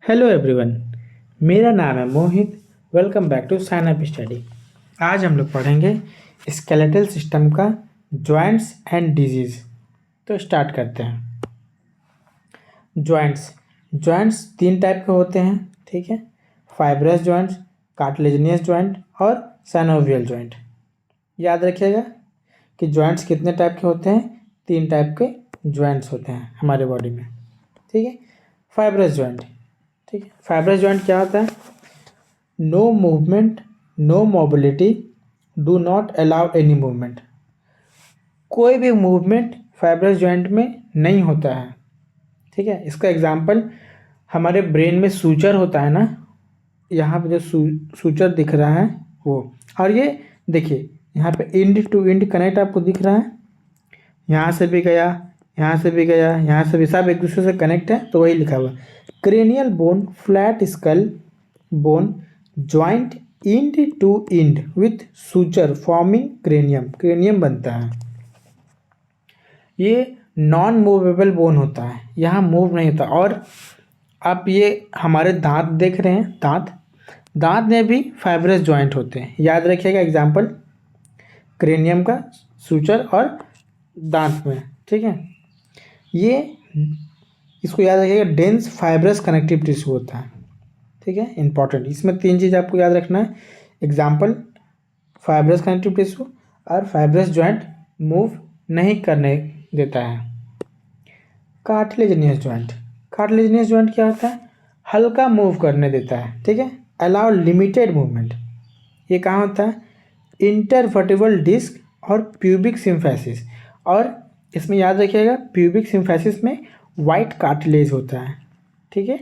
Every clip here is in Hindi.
Hello everyone. मेरा नाम है Mohit. Welcome back to sign up study. आज हम लोग पढ़ेंगे स्केलेटल सिस्टम का जॉइंट्स एंड डिजीज। तो स्टार्ट करते हैं। जॉइंट्स जॉइंट्स तीन टाइप के होते हैं, ठीक है। फाइब्रस जॉइंट्स, कार्टिलेजिनियस जॉइंट और साइनोवियल जॉइंट। याद रखिएगा कि जॉइंट्स कितने टाइप के होते हैं। तीन टाइप के जॉइंट्स होते हैं हमारे बॉडी में, ठीक है। फाइब्रस जॉइंट, ठीक है। फाइब्रस जॉइंट क्या होता है? No movement, no mobility, do not allow any movement. कोई भी मूवमेंट फाइब्रस जॉइंट में नहीं होता है, ठीक है। इसका एग्जांपल हमारे ब्रेन में सूचर होता है ना, यहाँ पे जो सूचर दिख रहा है वो। और ये देखिए यहाँ पे इंड टू इंड कनेक्ट आपको दिख रहा है। यहाँ से भी गया, यहाँ से भी गया, यहाँ से भी, सब एक दूसरे से कनेक्ट है, तो वही लिखा हुआ। Cranial bone, flat skull bone, joint end to end with suture forming cranium. Cranium बनता है। ये नॉन मूवेबल बोन होता है, यहाँ मूव नहीं होता। और आप ये हमारे दांत देख रहे हैं, दांत में भी फाइब्रस जॉइंट होते हैं। याद रखिएगा एग्जाम्पल क्रेनियम का, सूचर और दांत में, ठीक है। ये इसको याद रखिएगा, डेंस फाइब्रस कनेक्टिव टिश्यू होता है, ठीक है। इंपॉर्टेंट, इसमें तीन चीज़ आपको याद रखना है। एग्जाम्पल फाइब्रस कनेक्टिव टिश्यू और फाइब्रस जॉइंट मूव नहीं करने देता है। कार्टिलेजिनियस जॉइंट, कार्टिलेजिनियस जॉइंट क्या होता है? हल्का मूव करने देता है, ठीक है। Allow limited movement. ये कहाँ होता है? इंटरवर्टिबल डिस्क और प्यूबिक सिम्फेसिस। और इसमें याद रखिएगा प्यूबिक सिम्फेसिस में वाइट कार्टिलेज होता है, ठीक है।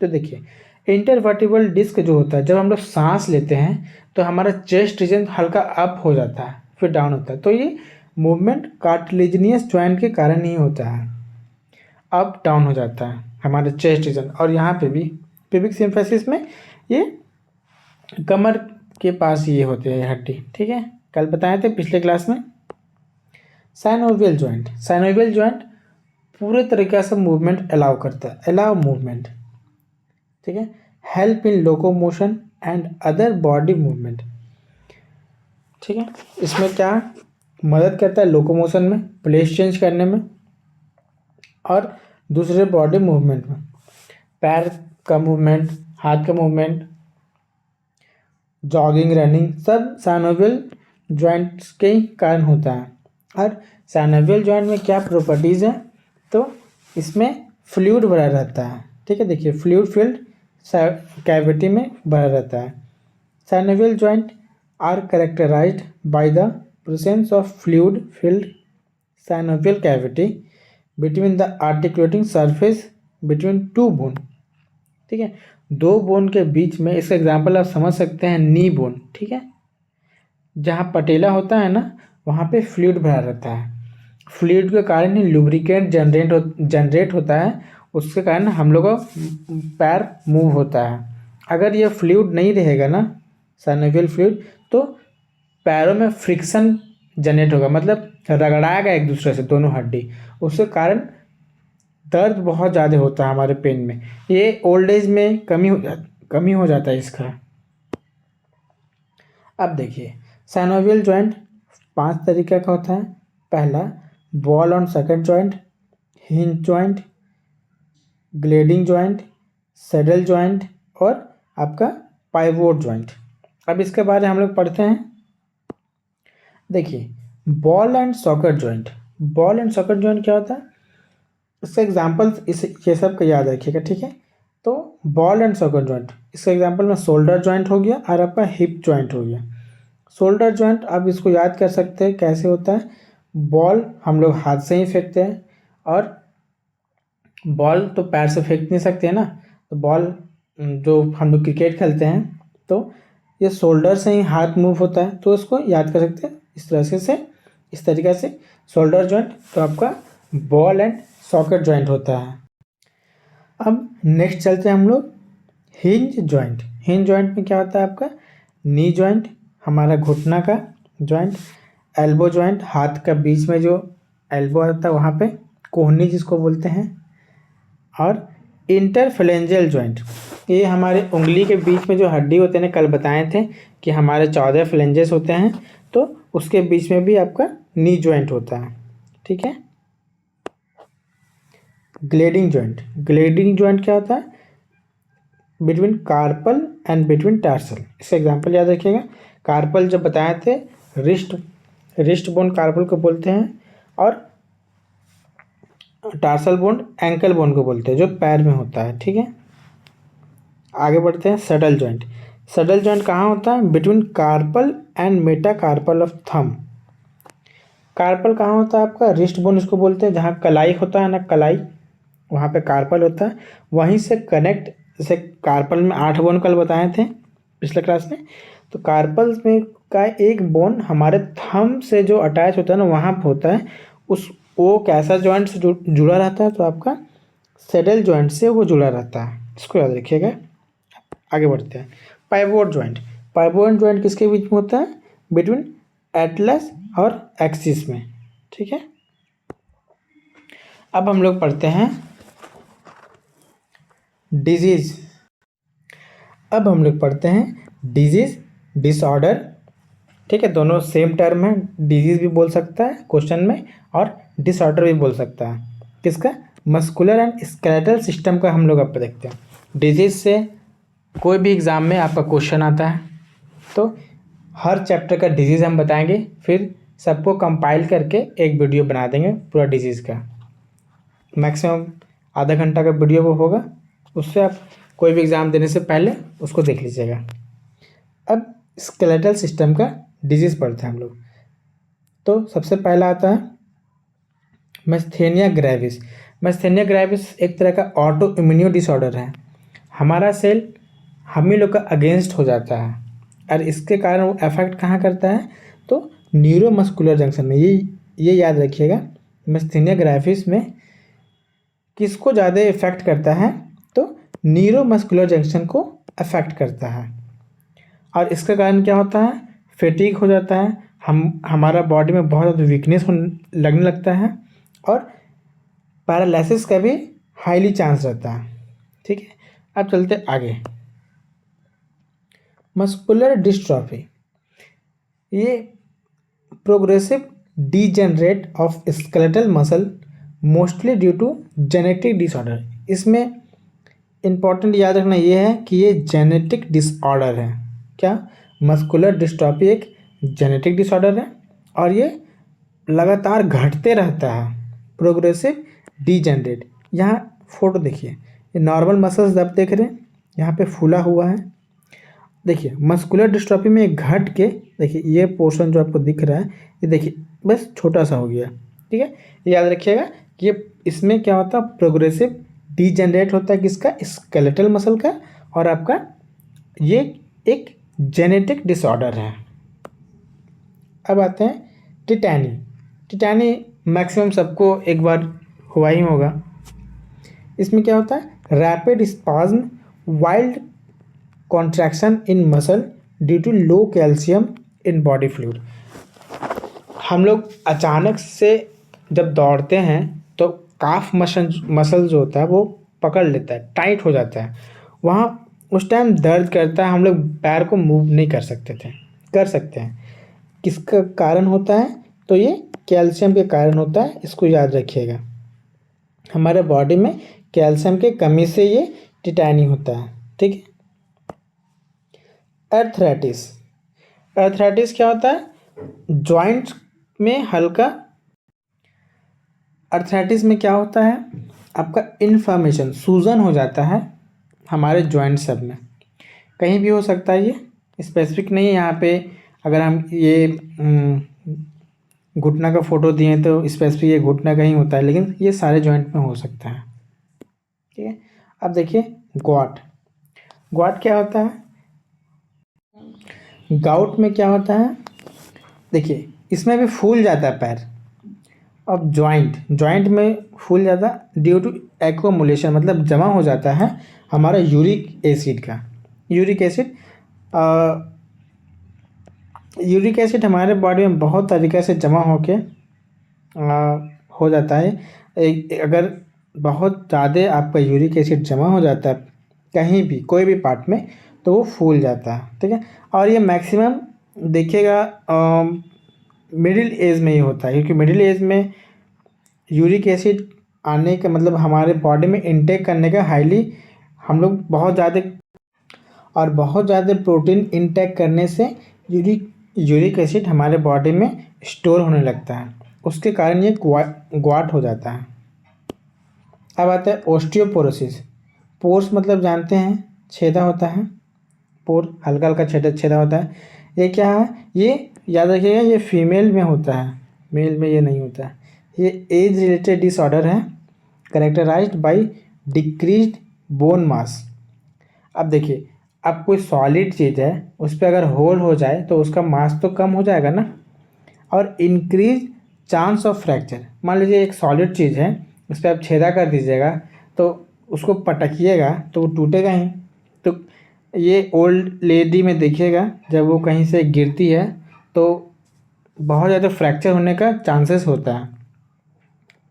तो देखिए इंटरवर्टिबल डिस्क जो होता है, जब हम लोग सांस लेते हैं तो हमारा चेस्ट रीजन हल्का अप हो जाता है, फिर डाउन होता है। तो ये मूवमेंट कार्टिलेजिनियस जॉइंट के कारण ही होता है, अप डाउन हो जाता है हमारे चेस्ट रीजन। और यहाँ पे भी प्यूबिक सिम्फेसिस में ये कमर के पास ये होते हैं हड्डी, ठीक है। कल बताए थे पिछले क्लास में। साइनोवियल जॉइंट, साइनोवियल जॉइंट पूरे तरीके से मूवमेंट अलाउ करता है, अलाउ मूवमेंट, ठीक है। Help in locomotion and other body movement, ठीक है। इसमें क्या मदद करता है? लोकोमोशन में, प्लेस चेंज करने में और दूसरे बॉडी मूवमेंट में। पैर का मूवमेंट, हाथ का मूवमेंट, जॉगिंग, रनिंग, सब साइनोवियल जॉइंट्स के ही कारण होता है। और साइनोवियल जॉइंट में क्या प्रॉपर्टीज़ है? तो इसमें फ्लूइड भरा रहता है, ठीक है। देखिए फ्लूइड फील्ड कैविटी में भरा रहता है। Synovial joint are characterized by the presence of fluid field synovial cavity between the articulating surface between two bone, ठीक है। दो बोन के बीच में, इसका एग्जांपल आप समझ सकते हैं नी बोन, ठीक है। जहाँ पटेला होता है ना, वहाँ पे फ्लूइड भरा रहता है। फ्लूइड के कारण ही लुब्रिकेंट जनरेट होता है, उसके कारण हम लोग का पैर मूव होता है। अगर ये फ्लूइड नहीं रहेगा ना, साइनोवियल फ्लूइड, तो पैरों में फ्रिक्शन जनरेट होगा, मतलब रगड़ाएगा एक दूसरे से दोनों हड्डी, उसके कारण दर्द बहुत ज़्यादा होता है हमारे पेन में। ये ओल्ड एज में कमी हो जाता है इसका। अब देखिए साइनोवियल जॉइंट 5 तरीके का होता है। पहला ball and socket joint, hinge joint, gliding joint, saddle joint और आपका पाइवोट जॉइंट। अब इसके बारे में हम लोग पढ़ते हैं। देखिए ball and socket joint, ball and socket joint क्या होता है? इसका एग्जाम्पल ये सब का याद रखिएगा, ठीक है। तो बॉल एंड सॉकेट जॉइंट, इसका एग्जाम्पल में शोल्डर जॉइंट हो गया और आपका हिप जॉइंट हो गया। शोल्डर जॉइंट आप इसको याद कर सकते हैं कैसे होता है। बॉल हम लोग हाथ से ही फेंकते हैं, और बॉल तो पैर से फेंक नहीं सकते हैं ना, तो बॉल जो हम लोग क्रिकेट खेलते हैं तो ये शोल्डर से ही हाथ मूव होता है, तो इसको याद कर सकते हैं इस तरीके से शोल्डर जॉइंट। तो आपका बॉल एंड सॉकेट जॉइंट होता है। अब नेक्स्ट चलते हैं हम लोग हिंज जॉइंट। हिंज जॉइंट में क्या होता है? आपका नी जॉइंट, हमारा घुटना का जॉइंट, एल्बो जॉइंट, हाथ का बीच में जो एल्बो आता है वहाँ पे, कोहनी जिसको बोलते हैं, और इंटरफेलेंजियल जॉइंट, ये हमारे उंगली के बीच में जो हड्डी होते हैं ना, कल बताए थे कि हमारे 14 फ्लेंजेस होते हैं, तो उसके बीच में भी आपका नी जॉइंट होता है। ठीक है। ग्लेडिंग जॉइंट, ग्लेडिंग जॉइंट क्या होता है? Between carpal and between tarsal. इसका एग्जांपल याद रखिएगा। कार्पल जब बताए थे, रिस्ट बोन कार्पल को बोलते हैं, और टार्सल बोन एंकल बोन को बोलते हैं, जो पैर में होता है। ठीक है। आगे बढ़ते हैं। सडल जॉइंट, सडल जॉइंट कहाँ होता है? Between carpal and metacarpal of thumb. Carpal कहाँ होता है आपका? रिस्ट बोन इसको बोलते हैं, जहाँ कलाई होता है ना, कलाई, वहाँ पे कार्पल होता है। वहीं से कनेक्ट, जैसे कार्पल में 8 बोन कल बताए थे पिछले क्लास में, तो कार्पल में का एक बोन हमारे थंब से जो अटैच होता है ना, वहाँ पे होता है। वो कैसा जॉइंट से जुड़ा रहता है? तो आपका सैडल जॉइंट से वो जुड़ा रहता है। इसको याद रखिएगा। आगे बढ़ते हैं। पाइवोट जॉइंट, पाइवोट जॉइंट किसके बीच में होता है? बिटवीन एटलस और एक्सिस में। ठीक है। अब हम लोग पढ़ते हैं डिजीज। अब हम लोग पढ़ते हैं डिजीज, डिसऑर्डर। ठीक है, दोनों सेम टर्म है। डिजीज भी बोल सकता है क्वेश्चन में, और डिसऑर्डर भी बोल सकता है। किसका? मस्कुलर एंड स्केलेटल सिस्टम का हम लोग अब देखते हैं। डिजीज से कोई भी एग्ज़ाम में आपका क्वेश्चन आता है, तो हर चैप्टर का डिजीज़ हम बताएंगे, फिर सबको कंपाइल करके एक वीडियो बना देंगे पूरा डिजीज़ का। मैक्सिमम आधा घंटा का वीडियो वो होगा, उससे आप कोई भी एग्ज़ाम देने से पहले उसको देख लीजिएगा। अब स्केलेटल सिस्टम का डिजीज़ पढ़ते हैं हम लोग। तो सबसे पहला आता है मैस्थेनिया ग्रेविस। मैस्थेनिया ग्रेविस एक तरह का ऑटो इम्यून डिसऑर्डर है। हमारा सेल हम ही लोग का अगेंस्ट हो जाता है, और इसके कारण वो अफेक्ट कहाँ करता है? तो न्यूरोमस्कुलर जंक्शन में। ये याद रखिएगा। मैस्थेनिया ग्रेविस में किसको ज़्यादा इफेक्ट करता है? तो न्यूरोमस्कुलर जंक्शन को अफेक्ट करता है। और इसका कारण क्या होता है? फेटीग हो जाता है, हमारा बॉडी में बहुत ज़्यादा वीकनेस लगने लगता है, और पैरालिसिस का भी हाईली चांस रहता है। ठीक है। अब चलते आगे। मस्कुलर डिस्ट्रॉफी, ये progressive degenerate of skeletal muscle mostly due to genetic disorder. इसमें इम्पॉर्टेंट याद रखना ये है कि ये जेनेटिक डिसऑर्डर है। क्या? मस्कुलर डिस्ट्रॉफी एक जेनेटिक डिसऑर्डर है, और ये लगातार घटते रहता है। प्रोग्रेसिव डीजेनरेट, यहाँ फोटो देखिए, ये नॉर्मल मसल्स आप देख रहे हैं, यहाँ पे फूला हुआ है। देखिए मस्कुलर डिस्ट्रॉफी में घट के, देखिए ये पोर्शन जो आपको दिख रहा है, ये देखिए बस छोटा सा हो गया। ठीक है। ये याद रखिएगा कि ये इसमें क्या होता है? प्रोग्रेसिव डीजेनरेट होता है किसका? स्केलेटल मसल का, और आपका ये एक जेनेटिक डिसऑर्डर है। अब आते हैं टिटैनी। टिटैनी मैक्सिमम सबको एक बार हुआ ही होगा। इसमें क्या होता है? Rapid spasm, wild contraction in muscle due to low calcium in body fluid. हम लोग अचानक से जब दौड़ते हैं तो काफ मसल जो होता है वो पकड़ लेता है, टाइट हो जाता है, वहाँ उस टाइम दर्द करता है, हम लोग पैर को मूव नहीं कर सकते हैं। किसका कारण होता है? तो ये कैल्शियम के कारण होता है। इसको याद रखिएगा। हमारे बॉडी में कैल्शियम के कमी से ये टिटैनी होता है। ठीक है। अर्थराइटिस, अर्थराइटिस क्या होता है? जॉइंट में हल्का, अर्थराइटिस में क्या होता है? आपका इन्फ्लामेशन, सूजन हो जाता है हमारे जॉइंट सब में, कहीं भी हो सकता है। ये स्पेसिफिक नहीं है यहाँ पे। अगर हम ये घुटना का फोटो दिए तो स्पेसिफिक ये घुटना का ही होता है, लेकिन ये सारे जॉइंट में हो सकता है। ठीक है। अब देखिए गॉट, गॉट क्या होता है? गाउट में क्या होता है? देखिए इसमें भी फूल जाता है पैर। अब जॉइंट में फूल जाता ड्यू टू एक्यूमुलेशन, मतलब जमा हो जाता है हमारा यूरिक एसिड का। यूरिक एसिड हमारे बॉडी में बहुत तरीक़े से जमा होके हो जाता है। अगर बहुत ज़्यादा आपका यूरिक एसिड जमा हो जाता है कहीं भी कोई भी पार्ट में, तो वो फूल जाता है, ठीक है। और ये मैक्सिमम देखिएगा मिडिल एज में ही होता है, क्योंकि मिडिल एज में यूरिक एसिड आने का मतलब हमारे बॉडी में इनटेक करने का हाईली हम लोग बहुत ज़्यादा प्रोटीन इनटेक करने से यूरिक एसिड हमारे बॉडी में स्टोर होने लगता है, उसके कारण ये ग्वाट हो जाता है। अब आता है ओस्टियोपोरोसिस। पोर्स मतलब जानते हैं छेदा होता है, पोर हल्का हल्का छेदा होता है। ये क्या है, ये याद रखिएगा ये फीमेल में होता है, मेल में ये नहीं होता है। ये एज रिलेटेड डिसऑर्डर है characterized by decreased bone mass. अब देखिए, अब कोई सॉलिड चीज़ है उस पर अगर होल हो जाए तो उसका मास तो कम हो जाएगा ना, और इंक्रीज चांस ऑफ फ्रैक्चर। मान लीजिए एक सॉलिड चीज़ है, उस पर आप छेदा कर दीजिएगा तो उसको पटकिएगा तो वो टूटेगा ही। तो ये ओल्ड लेडी में देखिएगा जब वो कहीं से गिरती है तो बहुत ज़्यादा फ्रैक्चर होने का चांसेस होता है।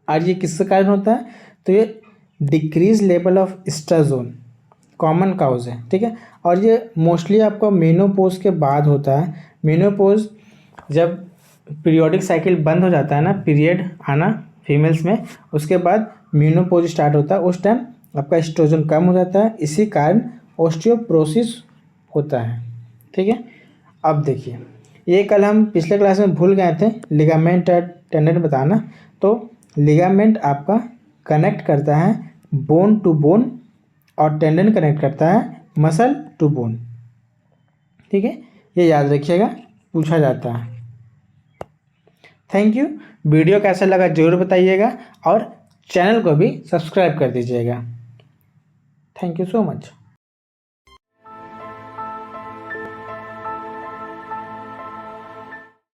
और ये किसके कारण होता है, तो ये decrease level of estrogen common cause है, ठीक है। और ये मोस्टली आपको मेनोपोज के बाद होता है। मेनोपोज जब पीरियोडिक साइकिल बंद हो जाता है ना, पीरियड आना फीमेल्स में, उसके बाद मेनोपोज स्टार्ट होता है, उस टाइम आपका एस्ट्रोजन कम हो जाता है, इसी कारण ओस्टियोपोरोसिस होता है, ठीक है। अब देखिए, ये कल हम पिछले क्लास में भूल गए थे लिगामेंट और टेंडन बताना। तो लिगामेंट आपका कनेक्ट करता है बोन टू बोन और टेंडन कनेक्ट करता है मसल टू बोन, ठीक है। ये याद रखिएगा, पूछा जाता है। Thank you. वीडियो कैसा लगा ज़रूर बताइएगा और चैनल को भी सब्सक्राइब कर दीजिएगा। Thank you so much.